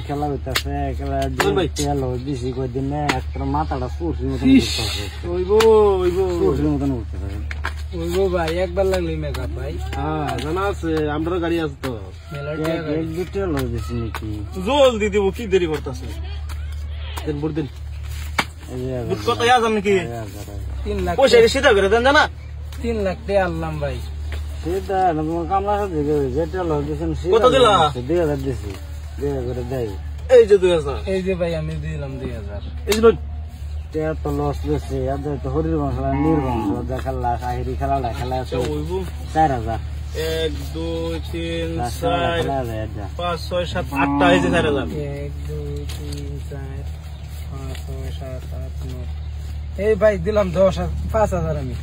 খেলা হইতাছে খেলা তেল দিছি কয়দিন একটা মাথাটা সুরসির মতন সুরসির মতন উঠতেছে ভাই একবার লাগলে মেকআপ ভাই জানা আছে আমারও গাড়ি আছে তো এক দুটো লোক দিছি নাকি জলদি দিব কি দেরি করতেছে দিন বুট দিন বুট কত যাম নাকি 3 লাখ পয়সা সিধা করে দেন জানা 3 লাখ টাকা আনলাম ভাই সেটা তোমার কামলা সাথে যেটা লোক দিয়েছেন কত দিলা 2000 দিছি 2000 করে দেয় এই যে 2000 এই যে ভাই আমি দিলাম 2000 এই যে তে তো লস দিছে আজ তো হরির বংশ নির্বংশ দেখালা সাহিরি খেলা আছে 4000 1 2 3 4 5 6 7 8টা এই যে 4000 1 2 3 4 5 6 7 8 9 এই ভাই দিলাম 5000 আমি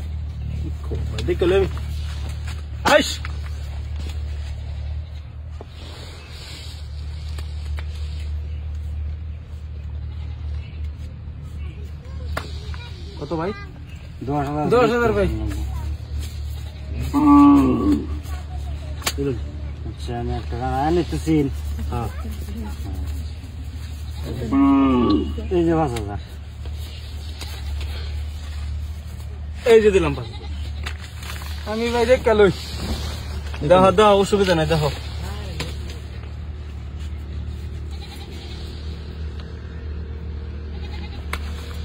দেখো লে আইস কত ভাই 10000 ভাই আচ্ছা আমি একটা গান আনিতেছি এই যে 5000 এই যে দিলাম 5000 আমি ভাই দেখ লই দাও অসুবিধা নাই দেখো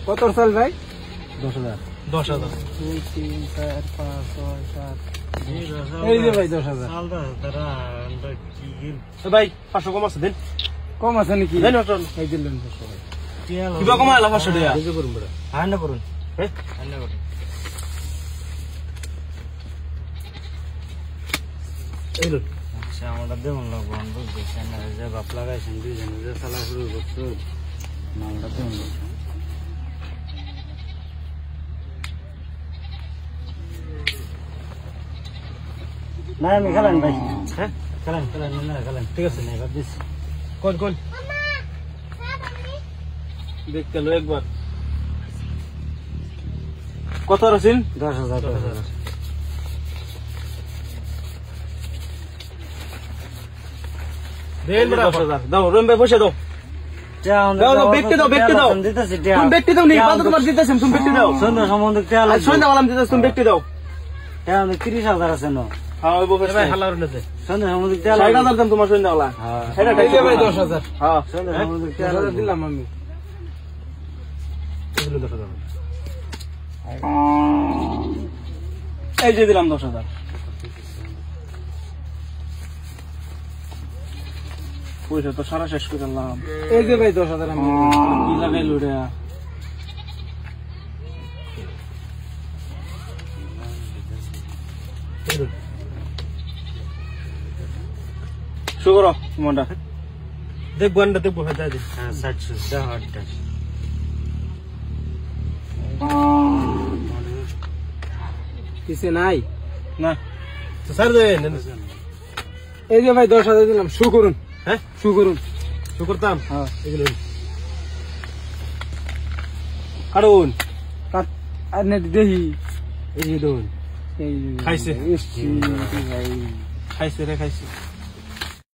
কত সাল ভাই 10000 10000 2 3 4 5 6 7 এই যে ভাই 10000 ভাই 500 কম আছে দেন কম আছে নাকি দেন এই দিলাম কিবা কমাইলা 500 টাকা বুঝে করুন বড় আন্না করুন আন্না করুন এই লো আচ্ছা আমরা দেমন লোক বন্ধ বুঝছেন না যে বাপ লাগাইছেন দুইজনে যে চালা শুরু করছো আমরা দেমন লোক না আমি খেলেন ভাই হ্যাঁ খেলেন ঠিক আছে এবার দিচ্ছি কোন দেখ লো একবার কত রসিন 10000 দেন বড় 10000 দাও রুম ভাই বসে দাও দাও ব্যক্তি দাও দিতেছি তুমি ব্যক্তি দাও নি বাদ তোমার দিতেছেন তুমি ব্যক্তি দাও সন্ধ্যা সম্বন্ধে তেল সন্ধ্যা বললাম দিতেছ তুমি ব্যক্তি দাও তেল 30000 আছে না হ্যাঁ ওই বসে ভাই হালা রনেছে সন্ধ্যা সম্বন্ধে তেল 6000 দাম তোমার সন্ধ্যা বলা হ্যাঁ সেটা এই যে ভাই 10000 হ্যাঁ সন্ধ্যা সম্বন্ধে তেল 10000 দিলাম আমি এগুলো 10000 এই যে দিলাম 10000 পয়সা তো সারা শেষ করে দিলাম এই যে ভাই 10000 আমি কি লাগাই লুড়ে শুকর মনটা দেখবো দেখবো হয়ে যায় হ্যাঁ 60 দাও কিছু নাই না তো স্যার দেন এই যে ভাই 10000 দিলাম শু করুন হ্যাঁ শুকরতাম হ্যাঁ এগুলো কারণ কাট আর নে দেহি এই যে দোন এই খাইছে। ভাই খাইছে রে খাইছে